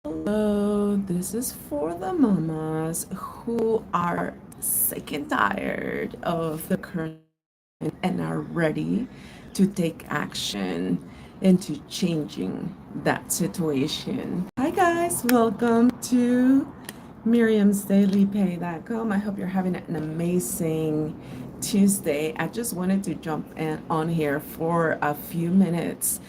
Hello, this is for the mamas who are sick and tired of the current and are ready to take action into changing that situation. Hi guys, welcome to Miriam's Daily Pay.com. I hope you're having an amazing Tuesday. I just wanted to jump in on here for a few minutes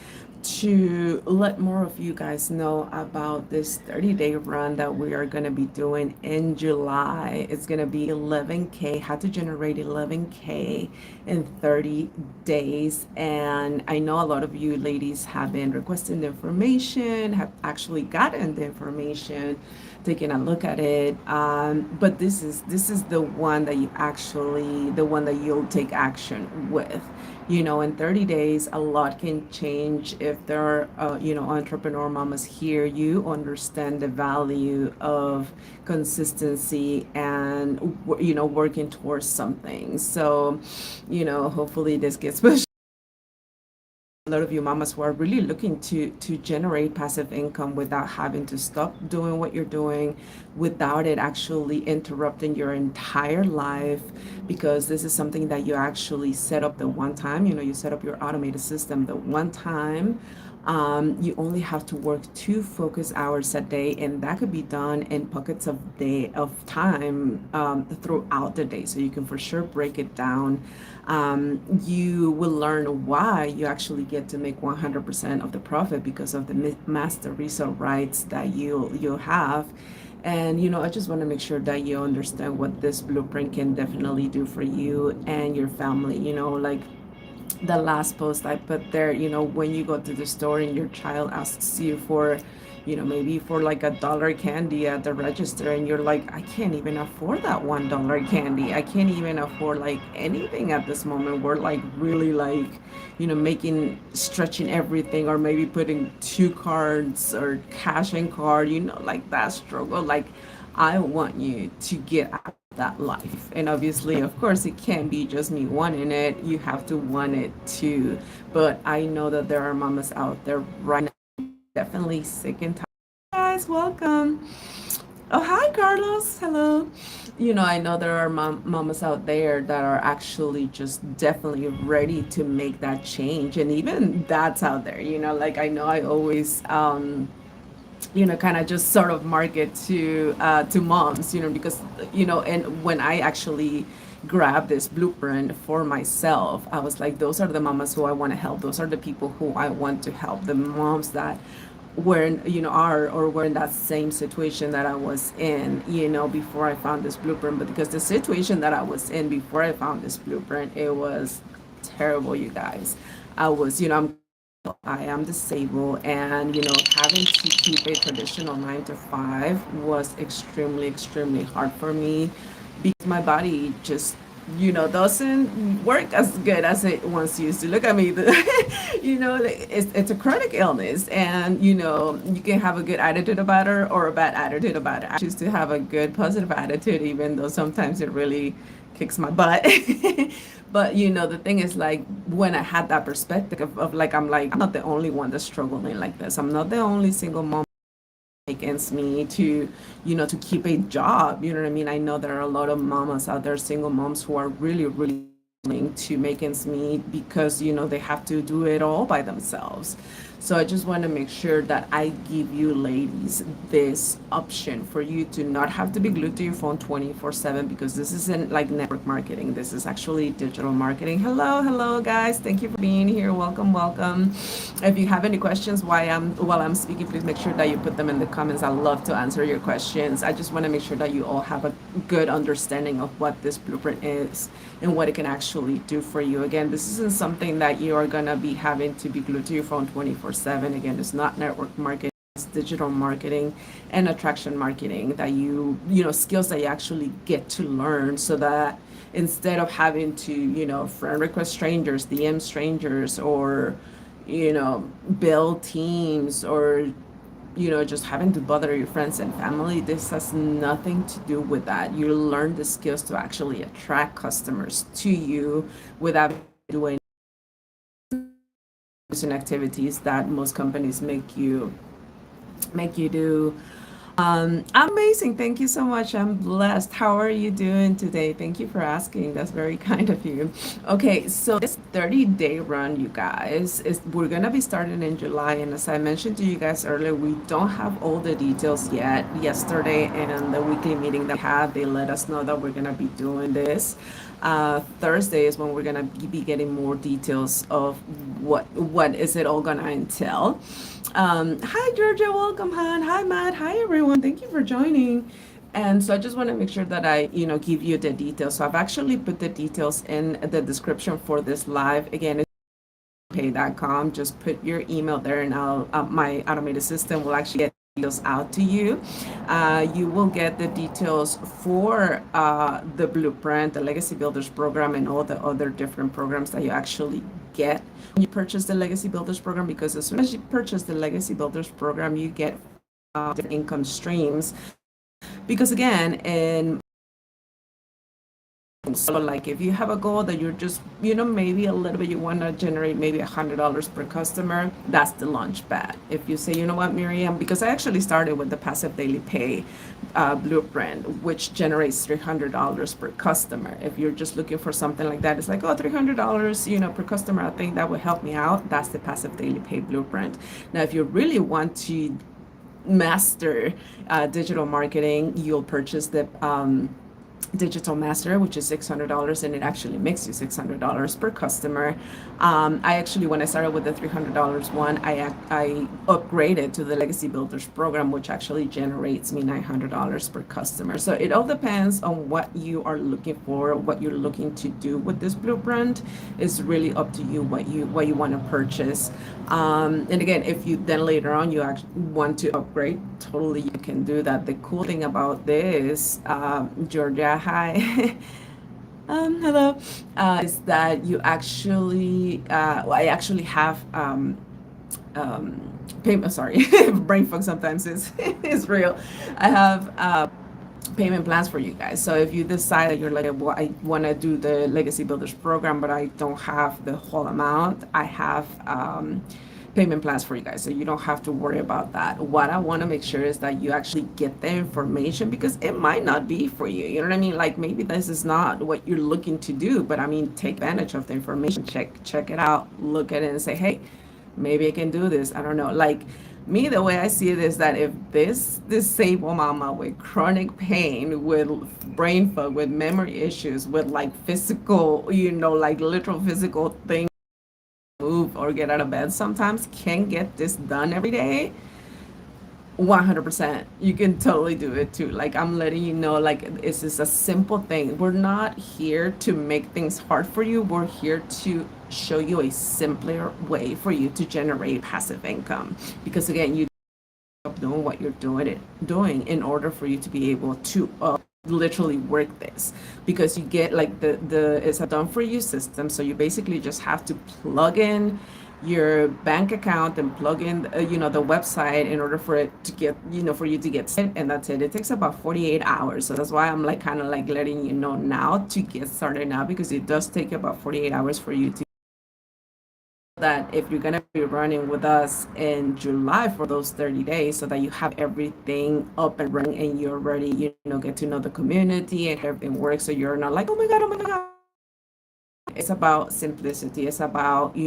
to let more of you guys know about this 30-day run that we are going to be doing in July. It's going to be 11K, how to generate 11K in 30 days. And I know a lot of you ladies have been requesting the information, have actually gotten the information, taking a look at it. But this is the one that the one that you'll take action with. In 30 days, a lot can change. If there are, entrepreneur mamas here, you understand the value of consistency and, working towards something. So, hopefully this gets pushed. A lot of you mamas who are really looking to generate passive income without having to stop doing what you're doing, without it actually interrupting your entire life, because this is something that you actually set up the one time. You set up your automated system the one time. You only have to work 2 focus hours a day, and that could be done in pockets of time throughout the day. So you can for sure break it down. You will learn why you actually get to make 100% of the profit because of the master resale rights that you'll have. And I just want to make sure that you understand what this blueprint can definitely do for you and your family. Like the last post I put there, when you go to the store and your child asks you for, maybe for like $1 candy at the register, and you're like, I can't even afford that $1 candy. I can't even afford like anything at this moment. We're like really like, stretching everything, or maybe putting 2 cards or cash and card, like that struggle. Like, I want you to get out that life. And obviously, of course, it can't be just me wanting it. You have to want it too. But I know that there are mamas out there right now definitely sick and tired. Guys, welcome. Oh, hi, Carlos. Hello. I know there are mamas out there that are actually just definitely ready to make that change. And even dads out there, like I know I always kind of just sort of market to moms, because and when I actually grabbed this blueprint for myself, I was like, those are the mamas who I want to help. Those are the people who I want to help. The moms that were in, are or were in that same situation that I was in, before I found this blueprint. But because the situation that I was in before I found this blueprint, it was terrible, you guys. I am disabled, and having to keep a traditional 9 to 5 was extremely, extremely hard for me because my body just doesn't work as good as it once used to. Look at me. It's a chronic illness, and you can have a good attitude about it or a bad attitude about it. I choose to have a good positive attitude, even though sometimes it really kicks my butt. But the thing is, like, when I had that perspective of like, I'm like, I'm not the only one that's struggling like this. I'm not the only single mom against me to keep a job. You know what I mean? I know there are a lot of mamas out there, single moms, who are really, really struggling to make ends meet because they have to do it all by themselves. So I just want to make sure that I give you ladies this option for you to not have to be glued to your phone 24/7, because this isn't like network marketing. This is actually digital marketing. Hello, hello guys. Thank you for being here. Welcome, welcome. If you have any questions while I'm speaking, please make sure that you put them in the comments. I love to answer your questions. I just want to make sure that you all have a good understanding of what this blueprint is and what it can actually do for you. Again, this isn't something that you are gonna be having to be glued to your phone 24/7. Again, it's not network marketing. It's digital marketing and attraction marketing that skills that you actually get to learn, so that instead of having to friend request strangers, DM strangers, or build teams, or just having to bother your friends and family, this has nothing to do with that. You learn the skills to actually attract customers to you without doing activities that most companies make you make you do. Amazing. Thank you so much. I'm blessed. How are you doing today? Thank you for asking. That's very kind of you. Okay, so this 30-day run, you guys, is we're gonna be starting in July, and as I mentioned to you guys earlier, we don't have all the details yet. Yesterday and the weekly meeting that we had, they let us know that we're gonna be doing this. Thursday is when we're gonna be getting more details of what is it all gonna entail. Hi Georgia, welcome, Han. Hi Matt. Hi everyone. Thank you for joining. And so I just want to make sure that I, give you the details. So I've actually put the details in the description for this live. Again, it's pay.com. Just put your email there, and my automated system will actually get details out to you. You will get the details for the blueprint, the Legacy Builders program, and all the other different programs that you actually get when you purchase the Legacy Builders program. Because as soon as you purchase the Legacy Builders program, you get different income streams. Because again, in so like if you have a goal that you're just, maybe a little bit, you want to generate maybe $100 per customer, that's the launch pad. If you say, you know what, Miriam, because I actually started with the passive daily pay blueprint, which generates $300 per customer. If you're just looking for something like that, it's like, oh, $300, per customer, I think that would help me out. That's the passive daily pay blueprint. Now, if you really want to master digital marketing, you'll purchase the Digital Master, which is $600, and it actually makes you $600 per customer. I actually, when I started with the $300 one, I upgraded to the Legacy Builders program, which actually generates me $900 per customer. So it all depends on what you are looking for, what you're looking to do with this blueprint. It's really up to you what you want to purchase. And again, if you then later on you actually want to upgrade, totally you can do that. The cool thing about this, Georgia, hi. Hello. Is that you actually, I actually have payment. Sorry, brain fog sometimes is real. I have payment plans for you guys. So if you decide that you're like, well, I want to do the Legacy Builders program, but I don't have the whole amount, I have payment plans for you guys, so you don't have to worry about that. What I want to make sure is that you actually get the information, because it might not be for you. You know what I mean? Like maybe this is not what you're looking to do, but I mean, take advantage of the information. Check it out. Look at it and say, hey, maybe I can do this. I don't know. Like me, the way I see it is that if this disabled mama with chronic pain, with brain fog, with memory issues, with like physical, like literal physical things, move or get out of bed sometimes, can get this done every day, 100% you can totally do it too. Like I'm letting you know, like it's just a simple thing. We're not here to make things hard for you. We're here to show you a simpler way for you to generate passive income, because again, you doing what you're doing in order for you to be able to literally work this, because you get like the it's a done for you system. So you basically just have to plug in your bank account and plug in the website in order for it to get for you to get set, and that's it. It takes about 48 hours. So that's why I'm like kind of like letting you know now to get started now, because it does take about 48 hours for you to, that if you're going to be running with us in July for those 30 days, so that you have everything up and running and you're ready, get to know the community and everything works. So you're not like, oh my God. It's about simplicity. It's about,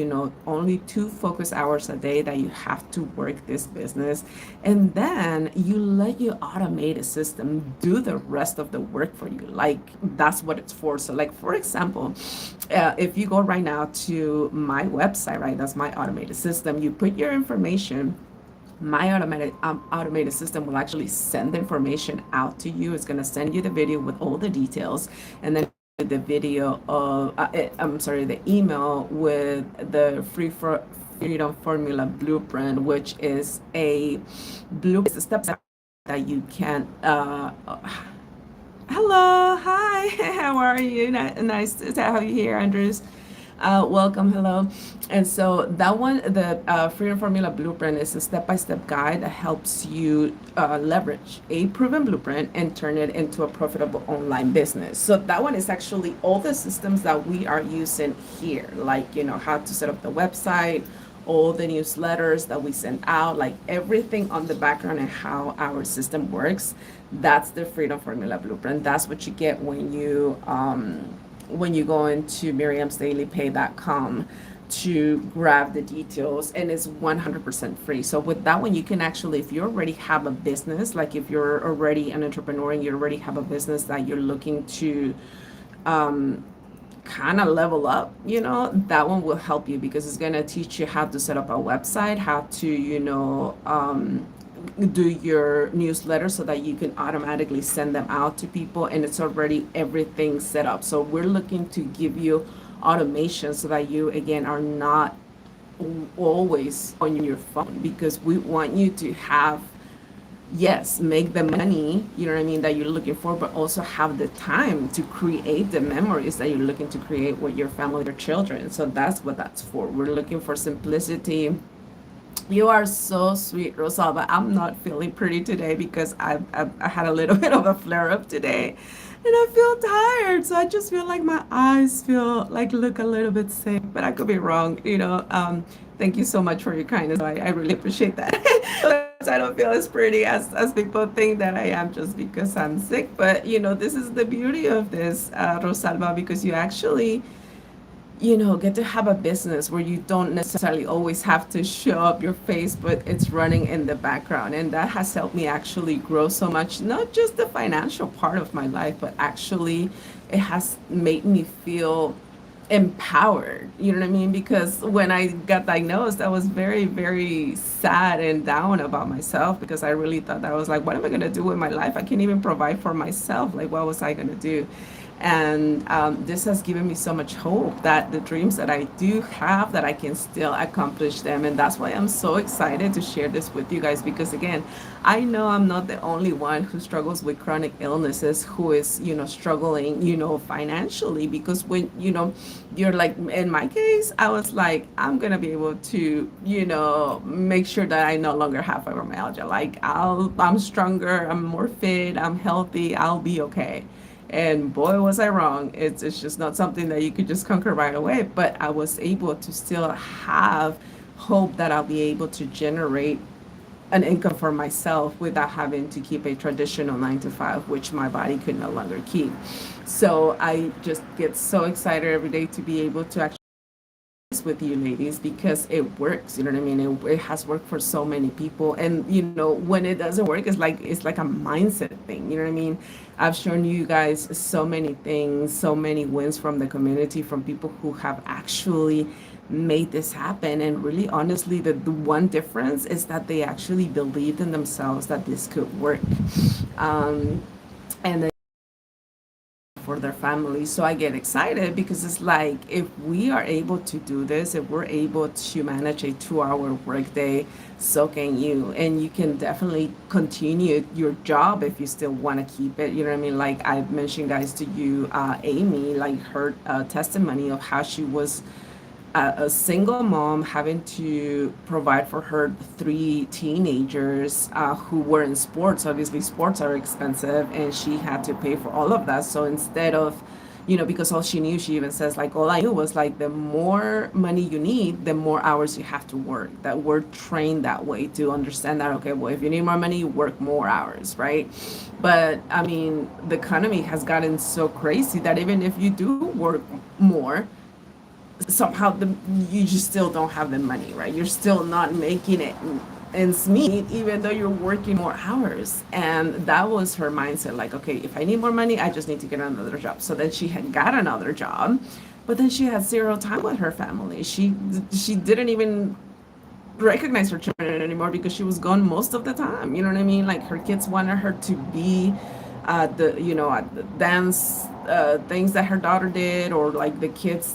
only 2 focus hours a day that you have to work this business. And then you let your automated system do the rest of the work for you. Like that's what it's for. So like, for example, if you go right now to my website, right, that's my automated system, you put your information, my automated system will actually send the information out to you. It's going to send you the video with all the details, and then the video of the email with the freedom formula blueprint, which is a blueprint, step that you can hello, hi, how are you? Nice to have you here, Andrews. Welcome, hello. And so that one, the Freedom Formula Blueprint, is a step-by-step guide that helps you leverage a proven blueprint and turn it into a profitable online business. So that one is actually all the systems that we are using here, like, how to set up the website, all the newsletters that we send out, like everything on the background and how our system works. That's the Freedom Formula Blueprint. That's what you get when you go into miriamsdailypay.com to grab the details, and it's 100% free. So with that one, you can actually, if you already have a business, like if you're already an entrepreneur and you already have a business that you're looking to kind of level up, that one will help you because it's going to teach you how to set up a website, how to, do your newsletter so that you can automatically send them out to people, and it's already everything set up. So we're looking to give you automation so that you again are not always on your phone, because we want you to have, yes, make the money, that you're looking for, but also have the time to create the memories that you're looking to create with your family, your children. So that's what that's for. We're looking for simplicity. You are so sweet, Rosalba. I'm not feeling pretty today because I had a little bit of a flare up today, and I feel tired. So I just feel like my eyes feel like look a little bit sick, but I could be wrong. Thank you so much for your kindness. I really appreciate that. I don't feel as pretty as people think that I am just because I'm sick. But this is the beauty of this, Rosalba, because you actually get to have a business where you don't necessarily always have to show up your face, but it's running in the background. And that has helped me actually grow so much, not just the financial part of my life, but actually it has made me feel empowered. You know what I mean? Because when I got diagnosed, I was very, very sad and down about myself because I really thought that I was like, what am I going to do with my life? I can't even provide for myself. Like, what was I going to do? And this has given me so much hope that the dreams that I do have, that I can still accomplish them. And that's why I'm so excited to share this with you guys, because again, I know I'm not the only one who struggles with chronic illnesses, who is, struggling, financially, because when, you're like, in my case, I was like, I'm going to be able to, make sure that I no longer have fibromyalgia. Like I'm stronger, I'm more fit, I'm healthy, I'll be okay. And boy, was I wrong. It's just not something that you could just conquer right away. But I was able to still have hope that I'll be able to generate an income for myself without having to keep a traditional 9 to 5, which my body could no longer keep. So I just get so excited every day to be able to actually with you ladies, because it works. You know what I mean? It has worked for so many people. And when it doesn't work, it's like a mindset thing. You know what I mean? I've shown you guys so many things, so many wins from the community, from people who have actually made this happen. And really honestly, the one difference is that they actually believed in themselves that this could work. And for their families. So I get excited because it's like, if we are able to do this, if we're able to manage a 2-hour workday, so can you. And you can definitely continue your job if you still want to keep it. You know what I mean? Like I mentioned, guys, to you, Amy, like her testimony of how she was a single mom having to provide for her 3 teenagers who were in sports. Obviously, sports are expensive, and she had to pay for all of that. So instead of, because all she knew, she even says, like, all I knew was like, the more money you need, the more hours you have to work. That we're trained that way to understand that, okay, well, if you need more money, you work more hours, right? But I mean, the economy has gotten so crazy that even if you do work more, somehow you just still don't have the money, right? You're still not making it ends meet, even though you're working more hours. And that was her mindset, like, okay, if I need more money, I just need to get another job. So then she had got another job, but then she had 0 time with her family. She didn't even recognize her children anymore because she was gone most of the time. You know what I mean? Like her kids wanted her to be at the dance things that her daughter did, or like the kids,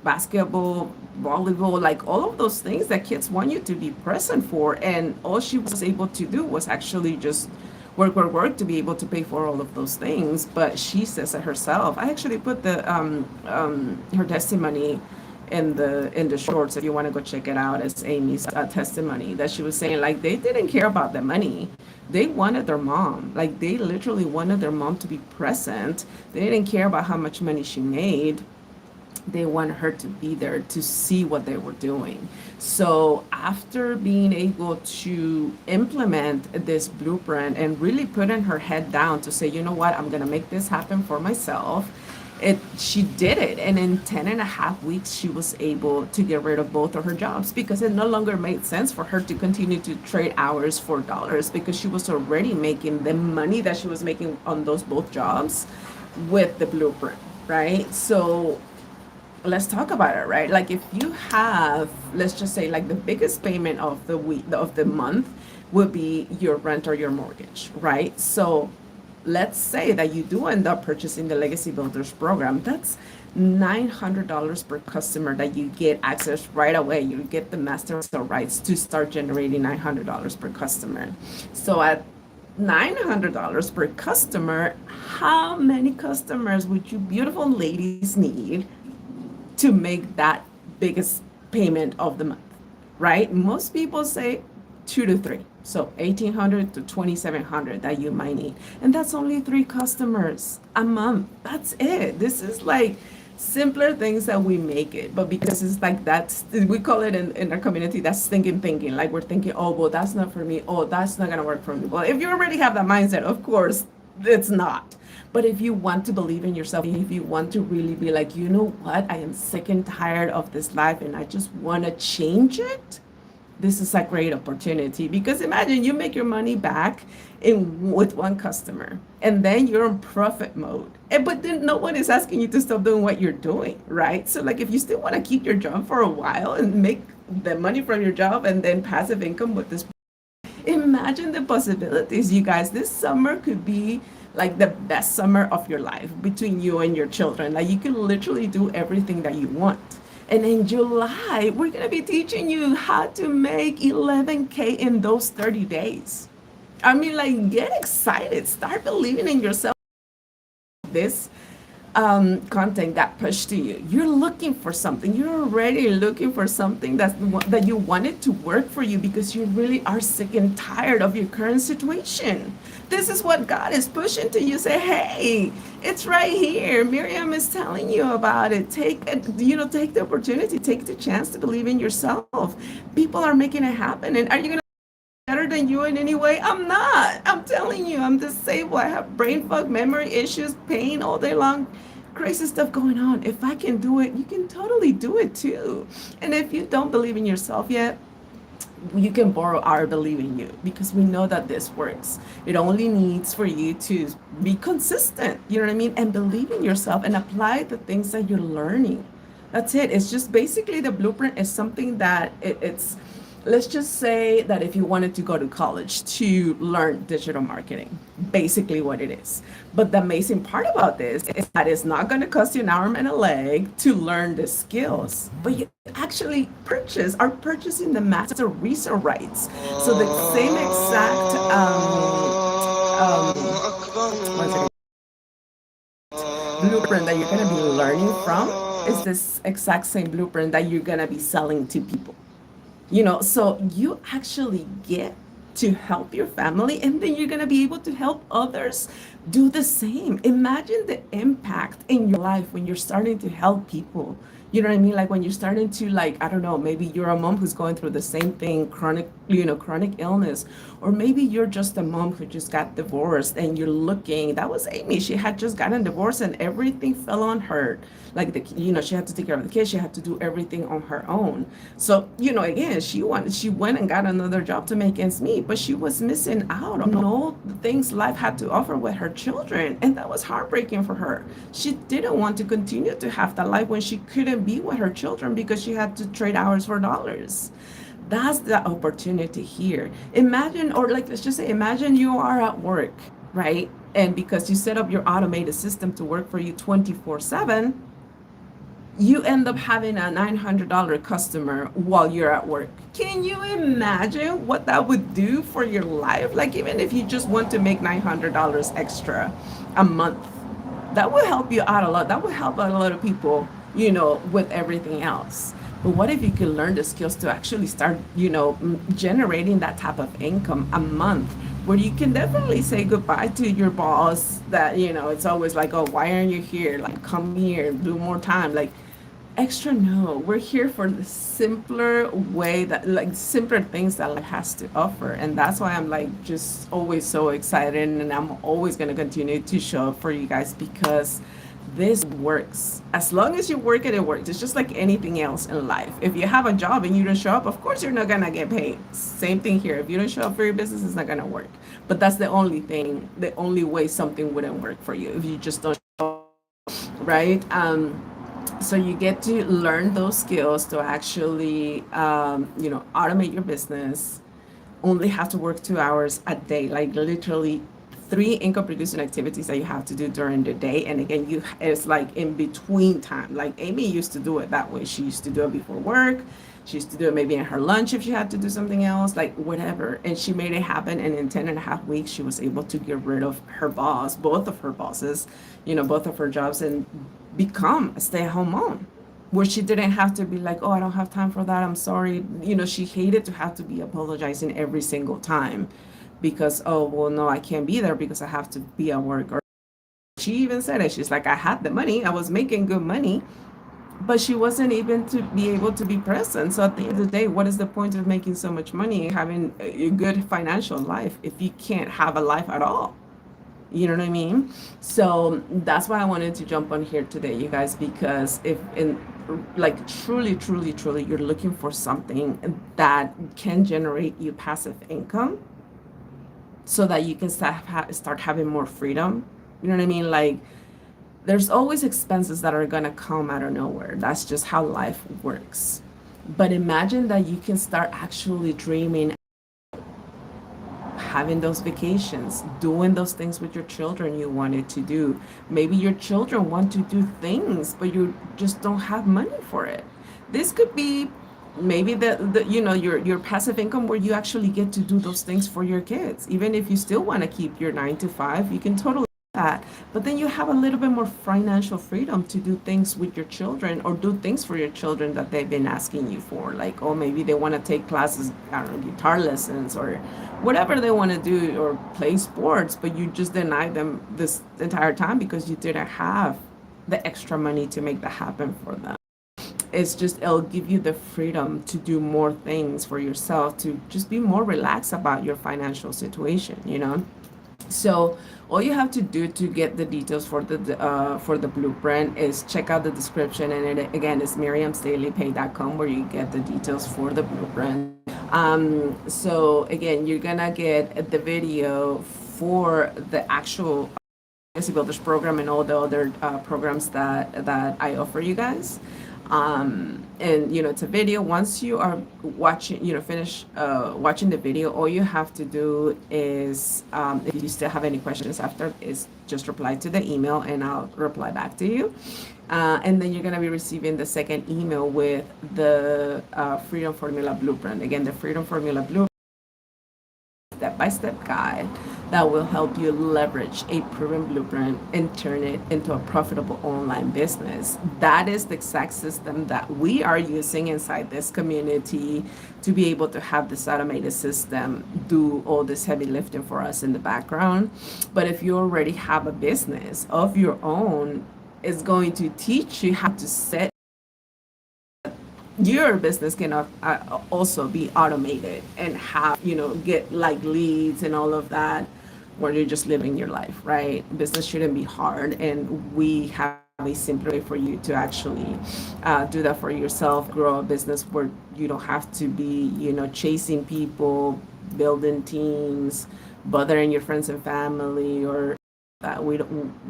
basketball, volleyball, like all of those things that kids want you to be present for. And all she was able to do was actually just work to be able to pay for all of those things. But she says it herself. I actually put the her testimony in the shorts if you want to go check it out. As Amy's testimony, that she was saying, like, they didn't care about the money. They wanted their mom. Like, they literally wanted their mom to be present. They didn't care about how much money she made. They wanted her to be there to see what they were doing. So after being able to implement this blueprint and really putting her head down to say, you know what, I'm gonna make this happen for myself, she did it. And in 10 and a half weeks, she was able to get rid of both of her jobs because it no longer made sense for her to continue to trade hours for dollars because she was already making the money that she was making on those both jobs with the blueprint, right? So let's talk about it, right? Like if you have, let's just say like the biggest payment of the week of the month would be your rent or your mortgage, right? So let's say that you do end up purchasing the Legacy Builders program. That's $900 per customer that you get access right away. You get the master rights to start generating $900 per customer. So at $900 per customer, how many customers would you beautiful ladies need to make that biggest payment of the month, right? Most people say 2 to 3. So 1,800 to 2,700 that you might need. And that's only 3 customers a month. That's it. This is like simpler things that we make it. But because it's like that's, we call it in our community, that's stinking thinking. Like we're thinking, oh, well, that's not for me. Oh, that's not going to work for me. Well, if you already have that mindset, of course, it's not. But if you want to believe in yourself, if you want to really be like, you know what, I am sick and tired of this life and I just want to change it, this is a great opportunity. Because imagine you make your money back with 1 customer and then you're in profit mode. But then no one is asking you to stop doing what you're doing, right? So like if you still want to keep your job for a while and make the money from your job and then passive income with this, imagine the possibilities, you guys. This summer could be like the best summer of your life between you and your children. Like you can literally do everything that you want. And in July, we're going to be teaching you how to make 11K in those 30 days. I mean, like, get excited. Start believing in yourself. This content got pushed to you. You're looking for something. You're already looking for something that you wanted to work for you because you really are sick and tired of your current situation. This is what God is pushing to you. Say, hey, it's right here. Miriam is telling you about it. Take it, take the opportunity, take the chance to believe in yourself. People are making it happen. And are you going to better than you in any way? I'm not. I'm telling you, I'm disabled. I have brain fog, memory issues, pain all day long, crazy stuff going on. If I can do it, you can totally do it too. And if you don't believe in yourself yet, you can borrow our believe in you because we know that this works. It only needs for you to be consistent, you know what I mean? And believe in yourself and apply the things that you're learning. That's it. It's just basically the blueprint is something that it's let's just say that if you wanted to go to college to learn digital marketing, basically what it is. But the amazing part about this is that it's not going to cost you an arm and a leg to learn the skills, but you actually are purchasing the master research rights. So the same exact one second, blueprint that you're going to be learning from is this exact same blueprint that you're going to be selling to people. So you actually get to help your family and then you're going to be able to help others do the same. Imagine the impact in your life when you're starting to help people. You know what I mean? Like when you're starting to, like, I don't know, maybe you're a mom who's going through the same thing, chronic illness, or maybe you're just a mom who just got divorced and you're looking, that was Amy. She had just gotten divorced and everything fell on her. Like, she had to take care of the kids. She had to do everything on her own. So, again, she went and got another job to make ends meet, but she was missing out on all the things life had to offer with her children. And that was heartbreaking for her. She didn't want to continue to have that life when she couldn't be with her children because she had to trade hours for dollars. That's the opportunity here. Imagine, or like, let's just say, imagine you are at work, right? And because you set up your automated system to work for you 24/7, you end up having a $900 customer while you're at work. Can you imagine what that would do for your life? Like, even if you just want to make $900 extra a month, that will help you out a lot. That will help out a lot of people, with everything else. But what if you can learn the skills to actually start, generating that type of income a month where you can definitely say goodbye to your boss that, it's always like, oh, why aren't you here? Like, come here, do more time. Like, Extra, no. We're here for the simpler way that, like, simpler things that life has to offer. And that's why I'm like just always so excited. And I'm always going to continue to show up for you guys because this works. As long as you work it, it works. It's just like anything else in life. If you have a job and you don't show up, of course you're not going to get paid. Same thing here. If you don't show up for your business, it's not going to work. But that's the only thing, the only way something wouldn't work for you if you just don't show up, right? So you get to learn those skills to actually automate your business, only have to work 2 hours a day, like literally three income producing activities that you have to do during the day. And again, you it's like in between time. Like Amy used to do it that way. She used to do it before work. She used to do it maybe in her lunch if she had to do something else, like whatever. And she made it happen. And in 10 and a half weeks, she was able to get rid of her boss, both of her bosses, both of her jobs, and become a stay-at-home mom where she didn't have to be like, oh, I don't have time for that. I'm sorry. She hated to have to be apologizing every single time because, oh, well, no, I can't be there because I have to be at work. Or she even said it. She's like, I had the money. I was making good money, but she wasn't even to be able to be present. So at the end of the day, what is the point of making so much money, having a good financial life if you can't have a life at all? You know what I mean? So that's why I wanted to jump on here today, you guys, because if in like truly, truly, truly, you're looking for something that can generate you passive income so that you can start having more freedom. You know what I mean? Like there's always expenses that are gonna come out of nowhere. That's just how life works. But imagine that you can start actually dreaming, having those vacations, doing those things with your children you wanted to do. Maybe your children want to do things, but you just don't have money for it. This could be maybe your passive income where you actually get to do those things for your kids. Even if you still want to keep your 9 to 5, you can totally do that. But then you have a little bit more financial freedom to do things with your children or do things for your children that they've been asking you for. Like, oh, maybe they want to take classes, I don't know, guitar lessons or whatever they want to do or play sports, but you just deny them this entire time because you didn't have the extra money to make that happen for them. It's just, it'll give you the freedom to do more things for yourself, to just be more relaxed about your financial situation. So all you have to do to get the details for the blueprint is check out the description, and it again is miriamsdailypay.com where you get the details for the blueprint. So again, you're gonna get the video for the actual Legacy Builders program and all the other programs that I offer you guys. And it's a video. Once you are watching, finish watching the video, all you have to do is, if you still have any questions after, is just reply to the email and I'll reply back to you. And then you're going to be receiving the second email with the Freedom Formula Blueprint. Again, the Freedom Formula Blueprint, step-by-step guide that will help you leverage a proven blueprint and turn it into a profitable online business. That is the exact system that we are using inside this community to be able to have this automated system do all this heavy lifting for us in the background. But if you already have a business of your own, it's going to teach you how to set your business can also be automated and have get like leads and all of that where you're just living your life, right? Business shouldn't be hard, and we have a simpler way for you to actually do that for yourself, grow a business where you don't have to be chasing people, building teams, bothering your friends and family, or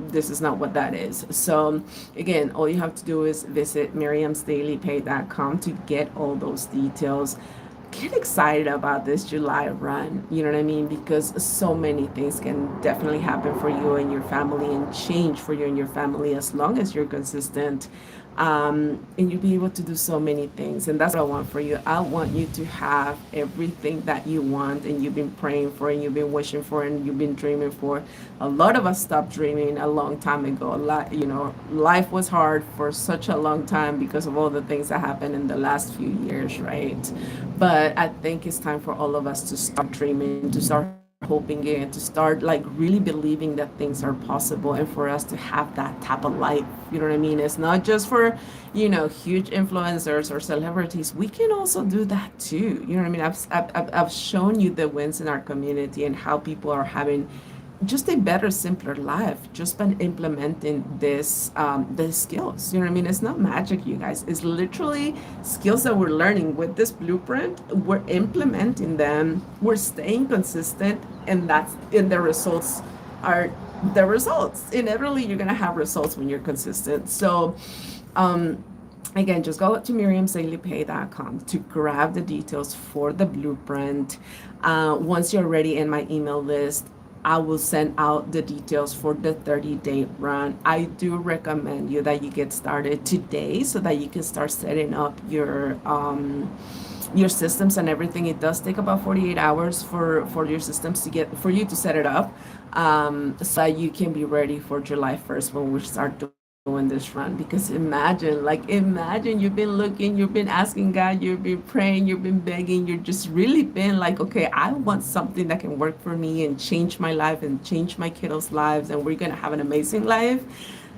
this is not what that is. So again, all you have to do is visit miriamsdailypay.com to get all those details. Get excited about this July run, you know what I mean? Because so many things can definitely happen for you and your family and change for you and your family as long as you're consistent. And you'll be able to do so many things. And that's what I want for you. I want you to have everything that you want and you've been praying for and you've been wishing for and you've been dreaming for. A lot of us stopped dreaming a long time ago. Life was hard for such a long time because of all the things that happened in the last few years, right? But I think it's time for all of us to start dreaming, to start hoping and to start like really believing that things are possible and for us to have that type of life. You know what I mean? It's not just for, huge influencers or celebrities. We can also do that too. You know what I mean? I've shown you the wins in our community and how people are having just a better, simpler life just by implementing these skills. You know what I mean? It's not magic, you guys. It's literally skills that we're learning with this blueprint. We're implementing them. We're staying consistent, and the results are the results. Inevitably, you're gonna have results when you're consistent. So, again, just go to miriamsdailypay.com to grab the details for the blueprint. Once you're already in my email list, I will send out the details for the 30-day run. I do recommend you that you get started today so that you can start setting up your systems and everything. It does take about 48 hours for your systems for you to set it up, so that you can be ready for July 1st when we start doing this run. Because imagine you've been looking, you've been asking God, you've been praying, you've been begging, you're just really been like, okay, I want something that can work for me and change my life and change my kiddos' lives, and we're gonna have an amazing life.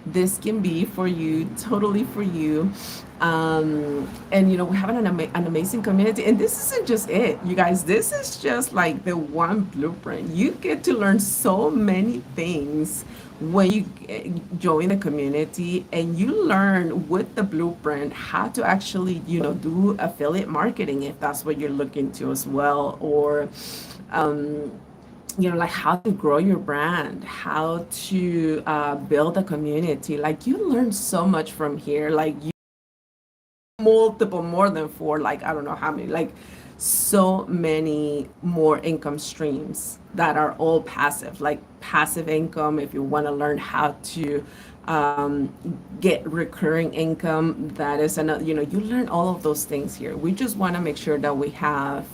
This can be for you, totally for you. And we're having an amazing community, and this isn't just it, you guys. This is just like the one blueprint. You get to learn so many things when you join the community, and you learn with the blueprint how to actually do affiliate marketing if that's what you're looking to as well, or like how to grow your brand, how to build a community. Like, you learn so much from here. Like, you multiple, more than four, like I don't know how many, like so many more income streams that are all passive, like passive income. If you want to learn how to get recurring income, that is another, you learn all of those things here. We just want to make sure that we have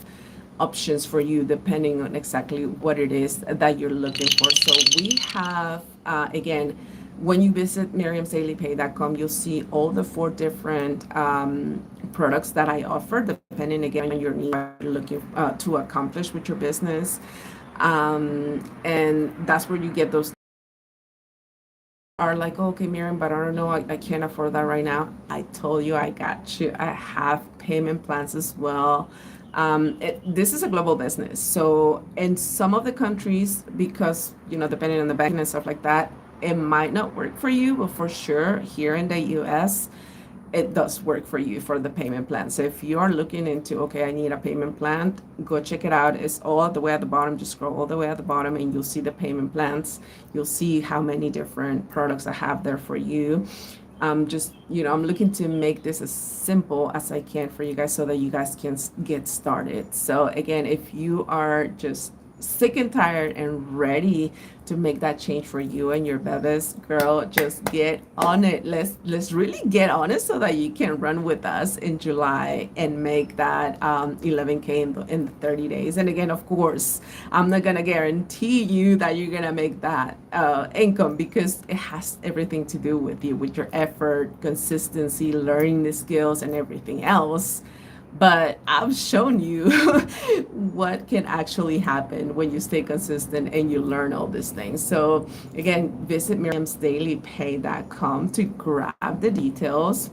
options for you depending on exactly what it is that you're looking for. So we have, again, when you visit miriamsdailypay.com, you'll see all the 4 different products that I offer, depending again on your need you're looking to accomplish with your business. And that's where you get those are like, okay, Miriam, but I don't know, I can't afford that right now. I told you I got you. I have payment plans as well. This is a global business. So in some of the countries, because, depending on the banking and stuff like that, it might not work for you, but for sure here in the US, it does work for you for the payment plan. So if you are looking into, okay, I need a payment plan, go check it out. It's all the way at the bottom. Just scroll all the way at the bottom and you'll see the payment plans. You'll see how many different products I have there for you. Just, I'm looking to make this as simple as I can for you guys so that you guys can get started. So again, if you are just sick and tired and ready to make that change for you and your babies, girl, just get on it. Let's really get on it so that you can run with us in July and make that 11K in the 30 days. And again, of course, I'm not gonna guarantee you that you're gonna make that income, because it has everything to do with you, with your effort, consistency, learning the skills and everything else. But I've shown you what can actually happen when you stay consistent and you learn all these things. So again, visit miriamsdailypay.com to grab the details.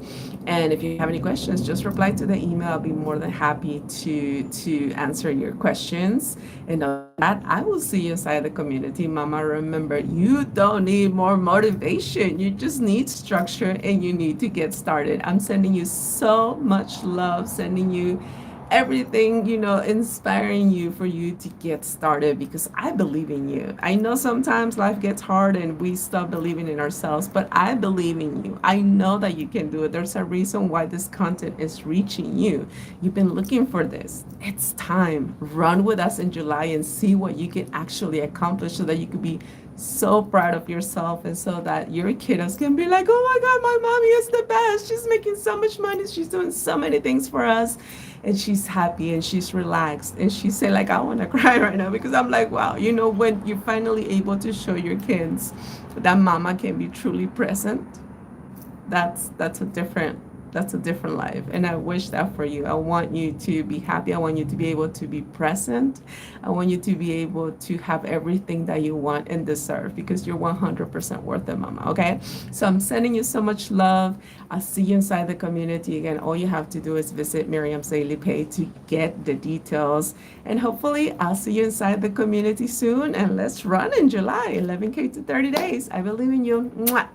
And if you have any questions, just reply to the email. I'll be more than happy to answer your questions. And that, I will see you inside the community, mama. Remember, you don't need more motivation. You just need structure and you need to get started. I'm sending you so much love, sending you everything, inspiring you for you to get started, because I believe in you. I know sometimes life gets hard and we stop believing in ourselves, but I believe in you. I know that you can do it. There's a reason why this content is reaching you. You've been looking for this. It's time. Run with us in July and see what you can actually accomplish so that you can be so proud of yourself, and so that your kiddos can be like, oh my God, my mommy is the best. She's making so much money. She's doing so many things for us. And she's happy and she's relaxed. And she said, like, I want to cry right now, because I'm like, wow, when you're finally able to show your kids that mama can be truly present, that's a different That's a different life. And I wish that for you. I want you to be happy. I want you to be able to be present. I want you to be able to have everything that you want and deserve because you're 100% worth it, mama. Okay? So I'm sending you so much love. I'll see you inside the community. Again, all you have to do is visit Miriam's Daily Pay to get the details. And hopefully, I'll see you inside the community soon. And let's run in July, 11K to 30 days. I believe in you. Mwah.